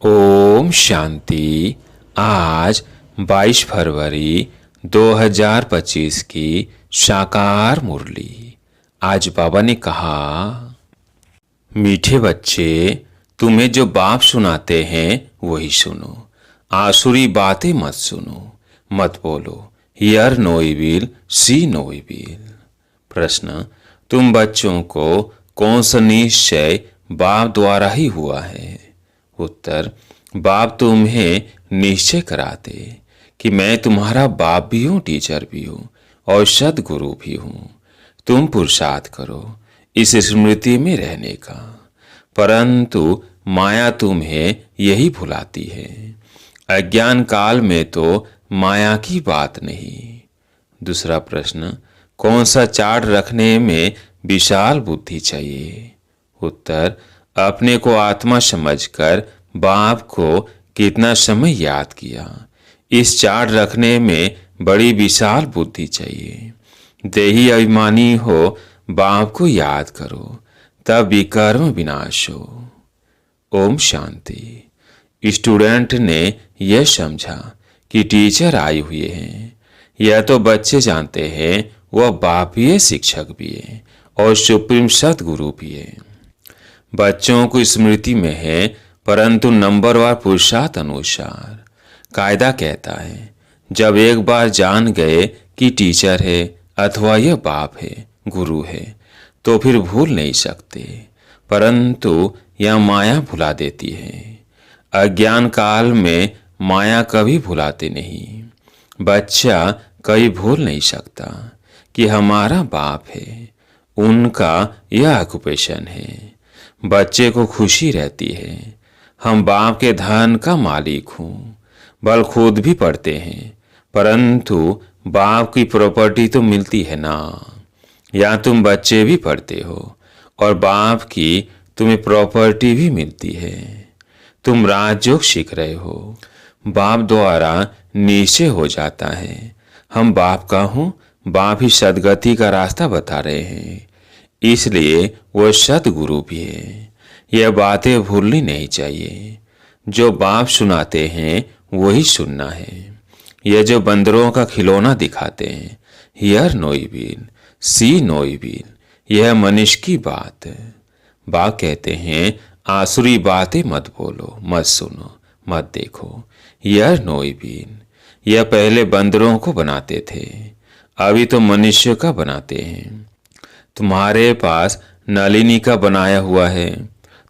ओम शांति। आज 22 फरवरी 2025 की साकार मुरली। आज बाबा ने कहा, मीठे बच्चे, तुम्हें जो बाप सुनाते हैं वही सुनो, आसुरी बातें मत सुनो, मत बोलो hear no evil see no evil. प्रश्न, तुम बच्चों को कौन सा निश्चय बाप द्वारा ही हुआ है? उत्तर, बाप तुम्हें निश्चय कराते कि मैं तुम्हारा बाप भी हूँ, टीचर भी हूँ और सदगुरु भी हूँ। तुम पुरुषार्थ करो इस स्मृति में रहने का, परंतु माया तुम्हें यही भुलाती है। अज्ञान काल में तो माया की बात नहीं। दूसरा प्रश्न, कौन सा चार्ट रखने में विशाल बुद्धि चाहिए? उत्तर, अपने को आत्मा समझकर बाप को कितना समय याद किया, इस चार्ट रखने में बड़ी विशाल बुद्धि चाहिए। देही अभिमानी हो, बाप को याद करो, तब विकर्म विनाश हो। ओम शांति। स्टूडेंट ने यह समझा कि टीचर आए हुए हैं। यह तो बच्चे जानते हैं वह बाप भी है, शिक्षक भी है और सुप्रीम सदगुरु भी है। बच्चों को स्मृति में है, परंतु नंबरवार पुरुषार्थ अनुसार। कायदा कहता है, जब एक बार जान गए कि टीचर है अथवा यह बाप है, गुरु है, तो फिर भूल नहीं सकते। परंतु यह माया भुला देती है। अज्ञान काल में माया कभी भुलाते नहीं। बच्चा कभी भूल नहीं सकता कि हमारा बाप है, उनका यह ऑक्यूपेशन है। बच्चे को खुशी रहती है, हम बाप के धन का मालिक हूँ। बल खुद भी पढ़ते हैं, परंतु बाप की प्रॉपर्टी तो मिलती है ना। या तुम बच्चे भी पढ़ते हो और बाप की तुम्हें प्रॉपर्टी भी मिलती है। तुम राजयोग सीख रहे हो, बाप द्वारा निश्चय हो जाता है हम बाप का हूँ। बाप ही सदगति का रास्ता बता रहे हैं, इसलिए वह सदगुरु भी है। यह बातें भूलनी नहीं चाहिए। जो बाप सुनाते हैं वही सुनना है। यह जो बंदरों का खिलौना दिखाते हैं, hear no evil see no evil, यह मनुष्य की बात है। बाप कहते हैं, आसुरी बातें मत बोलो, मत सुनो, मत देखो, हियर नो इविल। यह पहले बंदरों को बनाते थे, अभी तो मनुष्य का बनाते हैं। तुम्हारे पास नलिनी का बनाया हुआ है,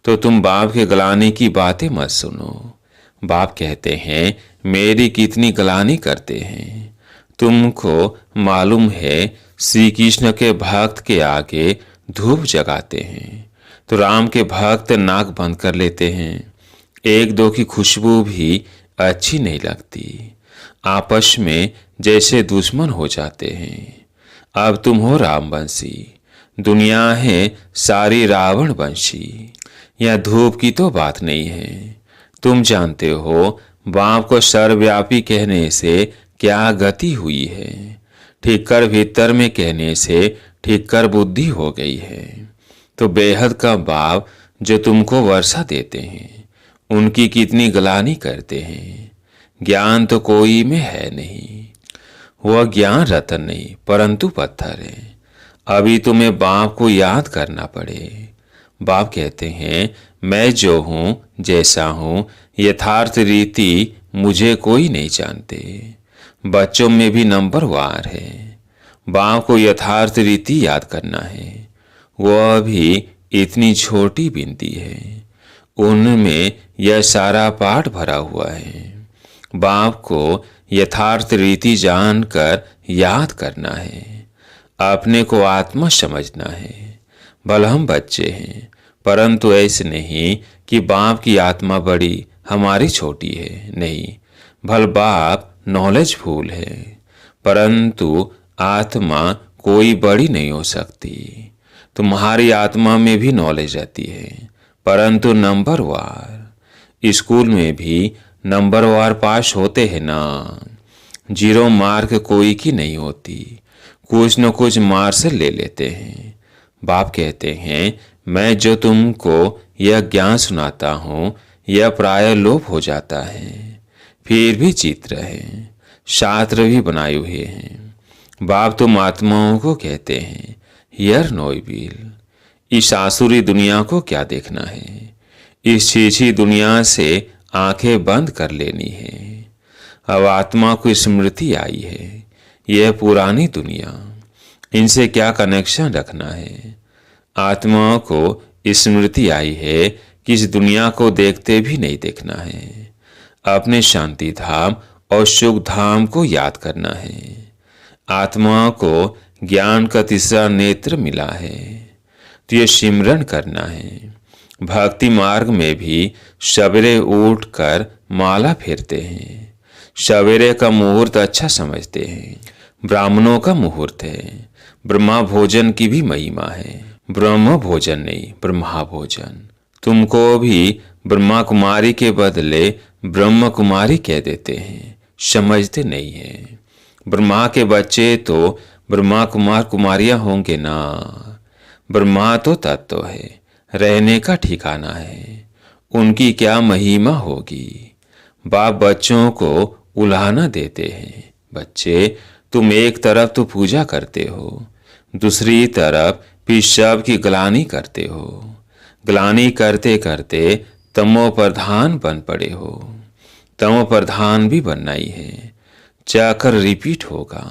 तो तुम बाप के गलाने की बातें मत सुनो। बाप कहते हैं, मेरी कितनी गलानी करते हैं। तुमको मालूम है, श्री कृष्ण के भक्त के आगे धूप जगाते हैं तो राम के भक्त नाक बंद कर लेते हैं। एक दो की खुशबू भी अच्छी नहीं लगती, आपस में जैसे दुश्मन हो जाते हैं। अब तुम हो रामवंशी, दुनिया है सारी रावण वंशी। यह धूप की तो बात नहीं है। तुम जानते हो बाप को सर्वव्यापी कहने से क्या गति हुई है। ठीक कर भीतर में कहने से ठीक कर बुद्धि हो गई है। तो बेहद का बाप जो तुमको वर्षा देते हैं, उनकी कितनी गलानी करते हैं। ज्ञान तो कोई में है नहीं, वह ज्ञान रतन नहीं परंतु पत्थर है। अभी तुम्हें बाप को याद करना पड़े। बाप कहते हैं, मैं जो हूँ, जैसा हूँ, यथार्थ रीति मुझे कोई नहीं जानते। बच्चों में भी नंबरवार है। बाप को यथार्थ रीति याद करना है। वह भी इतनी छोटी बिनती है, उनमें यह सारा पाठ भरा हुआ है। बाप को यथार्थ रीति जानकर याद करना है। अपने को आत्मा समझना है। भले हम बच्चे हैं, परंतु ऐसे नहीं कि बाप की आत्मा बड़ी हमारी छोटी है, नहीं। भल बाप नॉलेजफुल है, परंतु आत्मा कोई बड़ी नहीं हो सकती। तुम्हारी आत्मा में भी नॉलेज रहती है, परंतु नंबरवार। स्कूल में भी नंबरवार पास होते हैं ना। 0 मार्क कोई की नहीं होती, कुछ न कुछ मार्क से ले लेते हैं। बाप कहते हैं, मैं जो तुमको यह ज्ञान सुनाता हूँ, यह प्राय लोप हो जाता है। फिर भी चित्र है, शास्त्र भी बनाए हुए हैं। बाप तुम आत्माओं को कहते हैं, हियर नो विल। इस आसुरी दुनिया को क्या देखना है? इस छीछी दुनिया से आंखें बंद कर लेनी है। अब आत्मा को स्मृति आई है, यह पुरानी दुनिया, इनसे क्या कनेक्शन रखना है? आत्मा को स्मृति आई है कि इस दुनिया को देखते भी नहीं देखना है। अपने शांति धाम और सुख धाम को याद करना है। आत्मा को ज्ञान का तीसरा नेत्र मिला है, तो ये सिमरन करना है। भक्ति मार्ग में भी सवेरे उठकर माला फेरते हैं। सवेरे का मुहूर्त अच्छा समझते हैं। ब्राह्मणों का मुहूर्त है। ब्रह्मा भोजन की भी महिमा है। ब्रह्म भोजन नहीं, ब्रह्मा भोजन। तुमको भी ब्रह्मा कुमारी के बदले ब्रह्म कुमारी कह देते हैं, समझते नहीं है। ब्रह्मा के बच्चे तो ब्रह्मा कुमार कुमारियां होंगे ना। ब्रह्मा तो तत्व है, रहने का ठिकाना है, उनकी क्या महिमा होगी। बाप बच्चों को उलाहना देते हैं, बच्चे तुम एक तरफ तो पूजा करते हो, दूसरी तरफ पिशाब की ग्लानि करते हो। ग्लानि करते करते तमो प्रधान बन पड़े हो। तमो प्रधान भी बनना ही है, चक्र रिपीट होगा।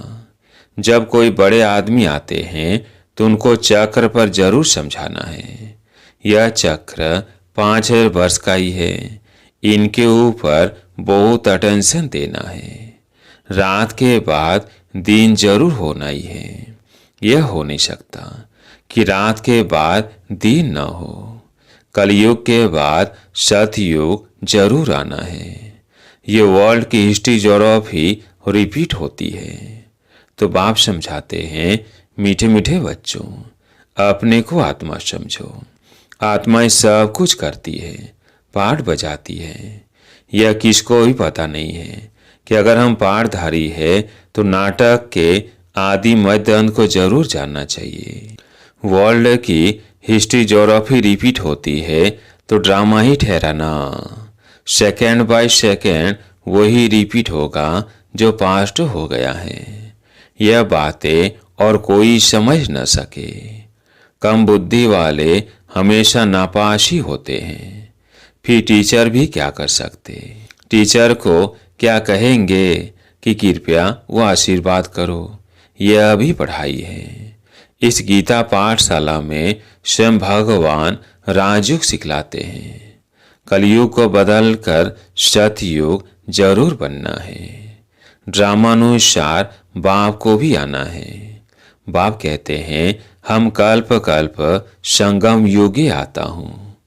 जब कोई बड़े आदमी आते हैं तो उनको चक्र पर जरूर समझाना है। यह चक्र 5000 वर्ष का ही है, इनके ऊपर बहुत अटेंशन देना है। रात के बाद दिन जरूर होना ही है। यह हो नहीं सकता कि रात के बाद दिन न हो। कलयुग के बाद सतयुग जरूर आना है। ये वर्ल्ड की हिस्ट्री ज्योग्राफी रिपीट होती है। तो बाप समझाते हैं, मीठे मीठे बच्चों, अपने को आत्मा समझो। आत्मा सब कुछ करती है, पाठ बजाती है। यह किसको भी पता नहीं है कि अगर हम पाठधारी है तो नाटक के आदि मध्य अंत को जरूर जानना चाहिए। वर्ल्ड की हिस्ट्री ज्योग्राफी रिपीट होती है तो ड्रामा ही ठहराना। सेकेंड बाय सेकेंड वही रिपीट होगा जो पास्ट हो गया है। यह बातें और कोई समझ न सके। कम बुद्धि वाले हमेशा नापास ही होते हैं। फिर टीचर भी क्या कर सकते? टीचर को क्या कहेंगे कि कृपया वो आशीर्वाद करो। यह भी पढ़ाई है। इस गीता पाठशाला में स्वयं भगवान राजयुग सिखलाते हैं। कलयुग को बदलकर सतयुग जरूर बनना है। ड्रामानुसार बाप को भी आना है। बाप कहते हैं, हम कल्प कल्प संगम युगे आता हूँ,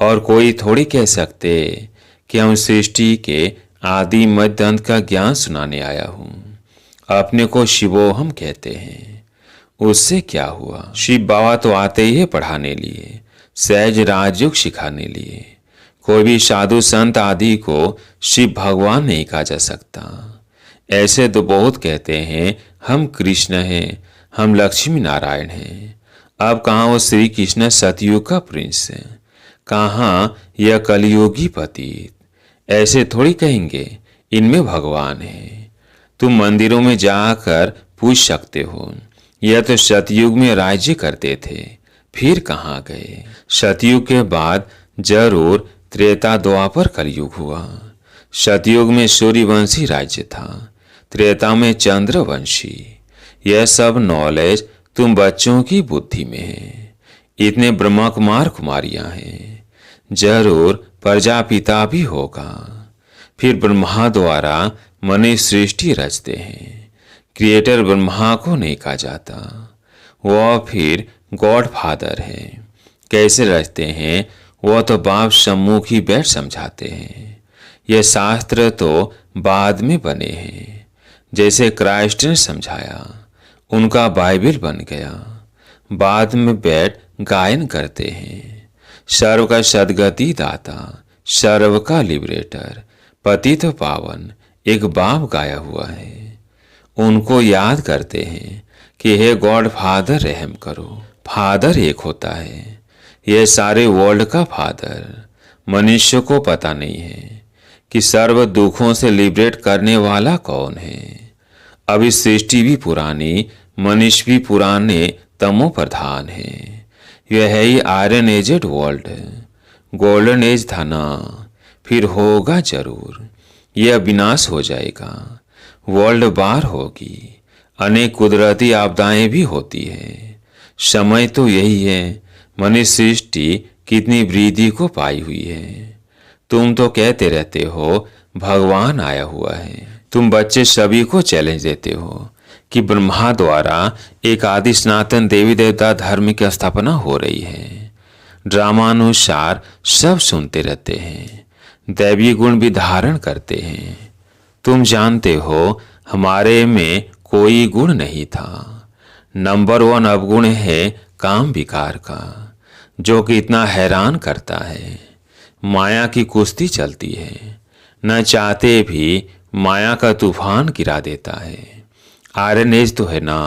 और कोई थोड़ी कह सकते कि हम सृष्टि के आदि मध्य अंत का ज्ञान सुनाने आया हूँ। अपने को शिवोहम कहते हैं। उससे क्या हुआ? शिव बाबा तो आते ही है पढ़ाने लिए, सहज राजयोग सिखाने लिए। कोई भी साधु संत आदि को शिव भगवान नहीं कहा जा सकता। ऐसे तो बहुत कहते हैं, हम कृष्ण हैं, हम लक्ष्मी नारायण हैं। अब कहाँ वो श्री कृष्ण सतयुग का प्रिंस है, कहाँ यह कलयुगी पतित? ऐसे थोड़ी कहेंगे इनमें भगवान है। तुम मंदिरों में जाकर पूछ सकते हो, यह तो सतयुग में राज्य करते थे, फिर कहाँ गए? सतयुग के बाद जरूर त्रेता द्वापर कलयुग हुआ। सतयुग में सूर्यवंशी राज्य था, त्रेता में चंद्रवंशी। यह सब नॉलेज तुम बच्चों की बुद्धि में है। इतने ब्रह्मा कुमार कुमारियां हैं, जरूर प्रजापिता भी होगा। फिर ब्रह्मा द्वारा मनुष्य सृष्टि रचते हैं। क्रिएटर ब्रह्मा को नहीं कहा जाता, वह फिर गॉड फादर है। कैसे रचते हैं वह तो बाप सम्मुख ही बैठ समझाते हैं। यह शास्त्र तो बाद में बने हैं। जैसे क्राइस्ट ने समझाया, उनका बाइबल बन गया। बाद में बैठ गायन करते हैं। सर्व का सदगति दाता, सर्व का लिबरेटर, पतित पावन एक बाप गाया हुआ है। उनको याद करते हैं कि हे गॉड फादर रहम करो। फादर एक होता है, यह सारे वर्ल्ड का फादर। मनुष्य को पता नहीं है कि सर्व दुखों से लिबरेट करने वाला कौन है। अभी सृष्टि भी पुरानी, मनुष्य भी पुराने तमो प्रधान है। यह है ही iron aged world, golden age था ना, फिर होगा जरूर। यह विनाश हो जाएगा, वर्ल्ड बार होगी, अनेक कुदरती आपदाएं भी होती है। समय तो यही है, मनुष्य सृष्टि कितनी वृद्धि को पाई हुई है। तुम तो कहते रहते हो भगवान आया हुआ है। तुम बच्चे सभी को चैलेंज देते हो कि ब्रह्मा द्वारा एक आदि सनातन देवी देवता धर्म की स्थापना हो रही है। ड्रामानुसार सब सुनते रहते हैं, दैवीय गुण भी धारण करते हैं। तुम जानते हो हमारे में कोई गुण नहीं था। नंबर 1 अवगुण है काम विकार का, जो कि इतना हैरान करता है। माया की कुश्ती चलती है, न चाहते भी माया का तूफान गिरा देता है। आयरन एज तो है ना,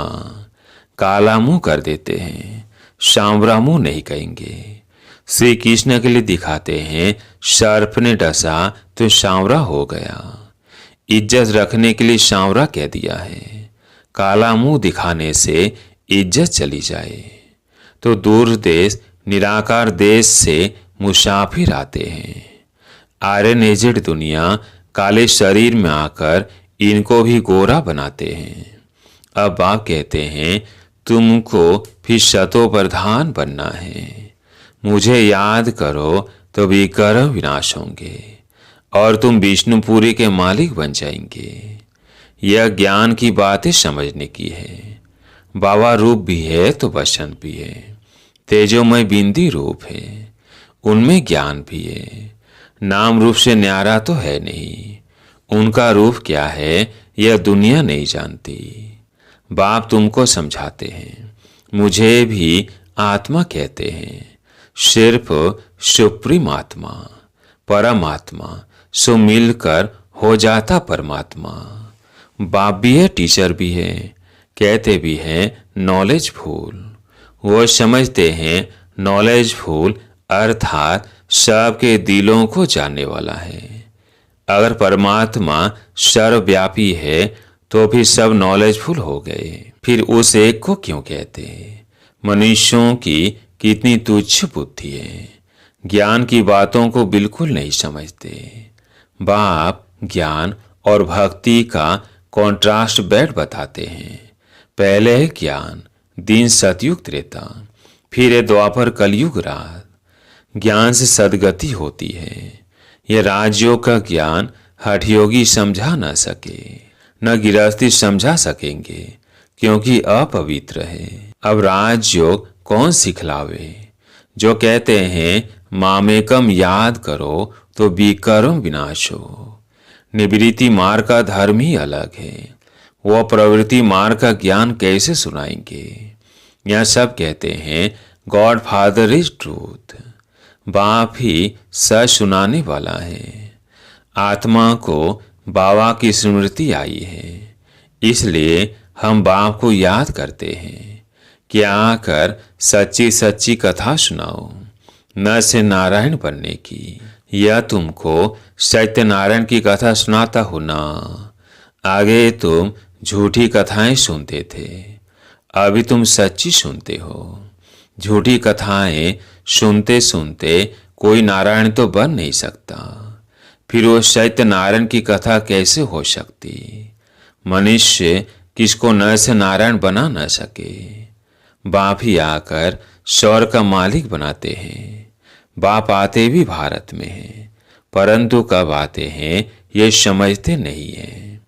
काला मुंह कर देते हैं, सांवरा मुंह नहीं कहेंगे। श्री कृष्ण के लिए दिखाते हैं, सर्प ने डसा तो सांवरा हो गया। इज्जत रखने के लिए सांवरा कह दिया है। काला मुंह दिखाने से इज्जत चली जाए तो दूर देश निराकार देश से मुसाफिर आते हैं। आयरन एजेड दुनिया काले शरीर में आकर इनको भी गोरा बनाते हैं। अब आप कहते हैं तुमको फिर शतो प्रधान बनना है। मुझे याद करो तो विक्रम विनाश होंगे और तुम विष्णुपुरी के मालिक बन जाएंगे। यह ज्ञान की बातें समझने की है। बाबा रूप भी है तो वसंत भी है, तेजोमय बिंदी रूप है, उनमें ज्ञान भी है। नाम रूप से न्यारा तो है नहीं, उनका रूप क्या है यह दुनिया नहीं जानती। बाप तुमको समझाते हैं, मुझे भी आत्मा कहते हैं। सिर्फ सुप्रीम आत्मा, परमात्मा सो मिलकर हो जाता परमात्मा। बाप भी है, टीचर भी है, कहते भी हैं नॉलेज फूल। वो समझते हैं नॉलेज फूल अर्थात सबके दिलों को जानने वाला है। अगर परमात्मा सर्वव्यापी है तो फिर सब नॉलेजफुल हो गए, फिर उस एक को क्यों कहते? मनुष्यों की कितनी तुच्छ बुद्धि है, ज्ञान की बातों को बिल्कुल नहीं समझते। बाप ज्ञान और भक्ति का कॉन्ट्रास्ट बेड बताते हैं। पहले है ज्ञान, दिन सतयुग त्रेता, फिर है द्वापर कलयुग रात। ज्ञान से सदगति होती है। यह राजयोग का ज्ञान हठयोगी समझा न सके, न गिरहस्थी समझा सकेंगे क्योंकि अपवित्र है। अब राजयोग कौन सिखलावे? जो कहते हैं मामेकम याद करो तो विकर्म विनाश हो। निवृत्ति मार्ग का धर्म ही अलग है, वह प्रवृत्ति मार्ग का ज्ञान कैसे सुनाएंगे? यह सब कहते हैं गॉड फादर इज ट्रूथ, बाप ही सच सुनाने वाला है। आत्मा को बाबा की स्मृति आई है, इसलिए हम बाप को याद करते हैं कि आकर सच्ची सच्ची कथा सुनाओ, न से नारायण बनने की। यह तुमको सत्यनारायण की कथा सुनाता हूं ना। आगे तुम झूठी कथाएं सुनते थे, अभी तुम सच्ची सुनते हो। झूठी कथाएं सुनते सुनते कोई नारायण तो बन नहीं सकता, फिर वो सत्यनारायण की कथा कैसे हो सकती? मनुष्य किसको न से नारायण बना न सके। बाप ही आकर स्वर्ग का मालिक बनाते हैं। बाप आते भी भारत में हैं, परंतु कब आते हैं ये समझते नहीं हैं।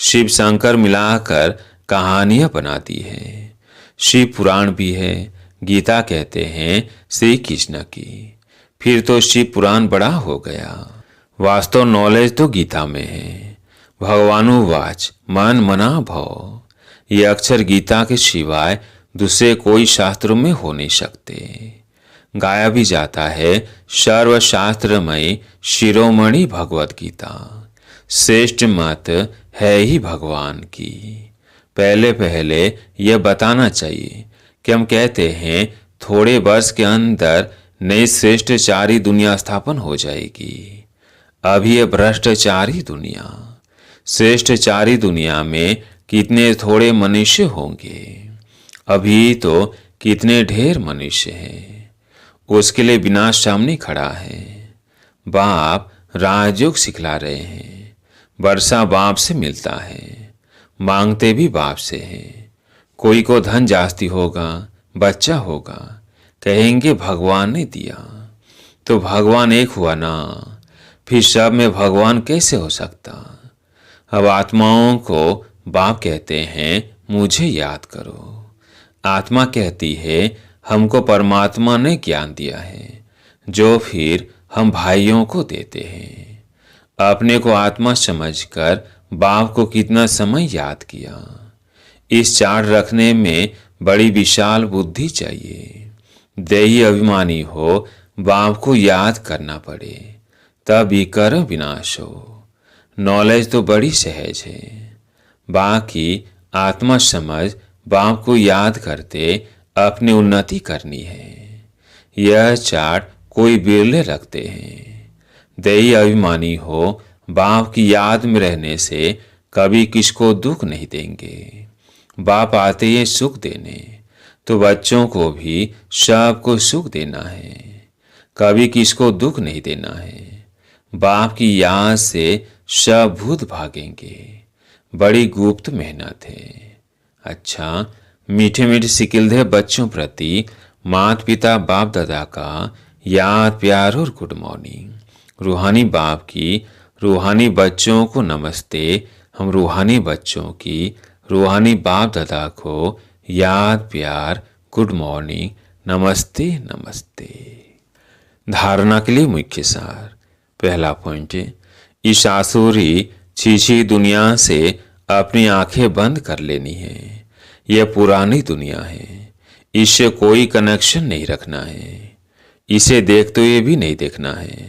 शिव शंकर मिलाकर कहानियां बनाती है। शिव पुराण भी है, गीता कहते हैं श्री कृष्ण की, फिर तो शिव पुराण बड़ा हो गया। वास्तव नॉलेज तो गीता में है। भगवानुवाच मन मना भव, ये अक्षर गीता के सिवाय दूसरे कोई शास्त्रों में हो नहीं सकते। गाया भी जाता है सर्वशास्त्रमयी शिरोमणि भगवत गीता, श्रेष्ठ मत है ही भगवान की। पहले पहले यह बताना चाहिए कि हम कहते हैं थोड़े वर्ष के अंदर नई श्रेष्ठचारी दुनिया स्थापन हो जाएगी। अभी ये भ्रष्टाचारी दुनिया, श्रेष्ठचारी दुनिया में कितने थोड़े मनुष्य होंगे, अभी तो कितने ढेर मनुष्य हैं। उसके लिए विनाश सामने खड़ा है। बाप राजयोग सिखला रहे हैं। वर्षा बाप से मिलता है, मांगते भी बाप से हैं। कोई को धन जास्ती होगा, बच्चा होगा, कहेंगे भगवान ने दिया। तो भगवान एक हुआ ना, फिर सब में भगवान कैसे हो सकता। अब आत्माओं को बाप कहते हैं मुझे याद करो। आत्मा कहती है हमको परमात्मा ने ज्ञान दिया है, जो फिर हम भाइयों को देते हैं। अपने को आत्मा समझकर बाप को कितना समय याद किया। इस चार्ट रखने में बड़ी विशाल बुद्धि चाहिए। देही अभिमानी हो, बाप को याद करना पड़े, तब विकर्म विनाश हो। नॉलेज तो बड़ी सहज है, बाकी आत्मा समझ बाप को याद करते अपनी उन्नति करनी है। यह चार्ट कोई बिरले रखते हैं। देही अभिमानी हो, बाप की याद में रहने से कभी किसको दुख नहीं देंगे। बाप आते हैं सुख देने, तो बच्चों को भी सबको सुख देना है, कभी किसको दुख नहीं देना है। बाप की याद से सब भूत भागेंगे। बड़ी गुप्त मेहनत है। अच्छा, मीठे मीठे सिकिलधे बच्चों प्रति माता पिता बाप दादा का याद प्यार और गुड मॉर्निंग। रूहानी बाप की रूहानी बच्चों को नमस्ते। हम रूहानी बच्चों की रूहानी बाप दादा को याद प्यार गुड मॉर्निंग, नमस्ते नमस्ते। धारणा के लिए मुख्य सार। पहला पॉइंट है, इस आसुरी छीछी दुनिया से अपनी आंखें बंद कर लेनी है। यह पुरानी दुनिया है, इससे कोई कनेक्शन नहीं रखना है। इसे देखते हुए भी नहीं देखना है।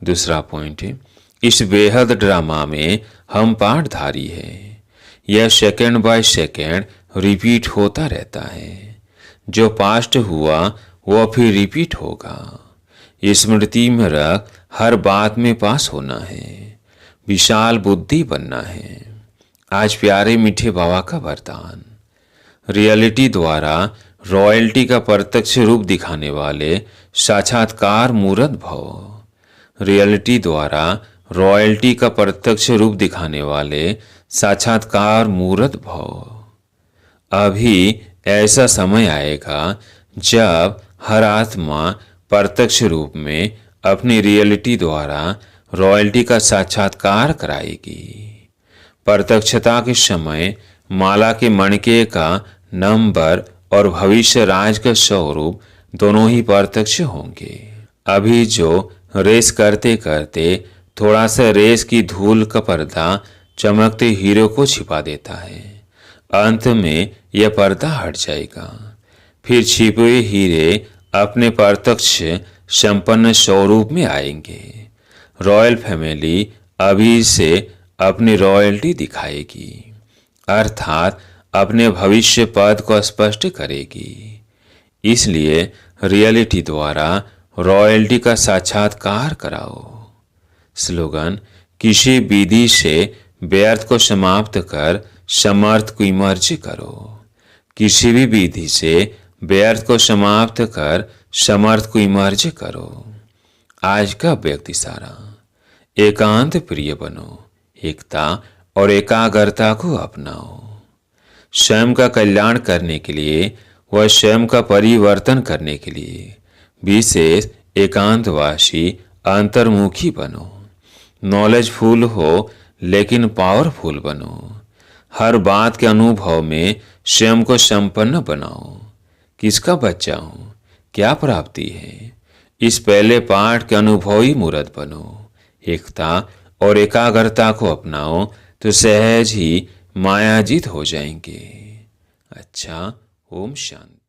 दूसरा पॉइंट है, इस बेहद ड्रामा में हम पाठधारी हैं। यह सेकंड बाय सेकंड रिपीट होता रहता है। जो पास्ट हुआ वह फिर रिपीट होगा। स्मृति में रख हर बात में पास होना है। विशाल बुद्धि बनना है। आज प्यारे मीठे बाबा का वरदान। रियलिटी द्वारा रॉयल्टी का प्रत्यक्ष रूप दिखाने वाले साक्षात्कार मूर्त भव। रियलिटी द्वारा रॉयल्टी का प्रत्यक्ष रूप दिखाने वाले साक्षात्कार मूर्त भव। अभी ऐसा समय आएगा जब हर आत्मा प्रत्यक्ष रूप में अपनी रियलिटी द्वारा रॉयल्टी का साक्षात्कार कराएगी। प्रत्यक्षता के समय माला के मणके का नंबर और भविष्य राज का स्वरूप दोनों ही प्रत्यक्ष होंगे। अभी जो रेस करते करते थोड़ा सा रेस की धूल का पर्दा चमकते हीरो को छिपा देता है, अंत में यह पर्दा हट जाएगा। फिर छिपे हुए हीरे अपने प्रत्यक्ष संपन्न स्वरूप में आएंगे। रॉयल फैमिली अभी से अपनी रॉयल्टी दिखाएगी, अर्थात अपने भविष्य पद को स्पष्ट करेगी। इसलिए रियलिटी द्वारा रॉयल्टी का साक्षात्कार कराओ। स्लोगन, किसी विधि से व्यर्थ को समाप्त कर समर्थ को इमर्ज करो। किसी भी विधि से व्यर्थ को समाप्त कर समर्थ को इमर्ज करो। आज का व्यक्ति सारा, एकांत प्रिय बनो, एकता और एकाग्रता को अपनाओ। स्वयं का कल्याण करने के लिए व स्वयं का परिवर्तन करने के लिए विशेष एकांतवासी अंतर्मुखी बनो। नॉलेजफुल हो लेकिन पावरफुल बनो। हर बात के अनुभव में स्वयं को संपन्न बनाओ। किसका बच्चा हूँ, क्या प्राप्ति है, इस पहले पाठ के अनुभवी मूर्त बनो। एकता और एकाग्रता को अपनाओ तो सहज ही मायाजीत हो जाएंगे। अच्छा, ओम शांति।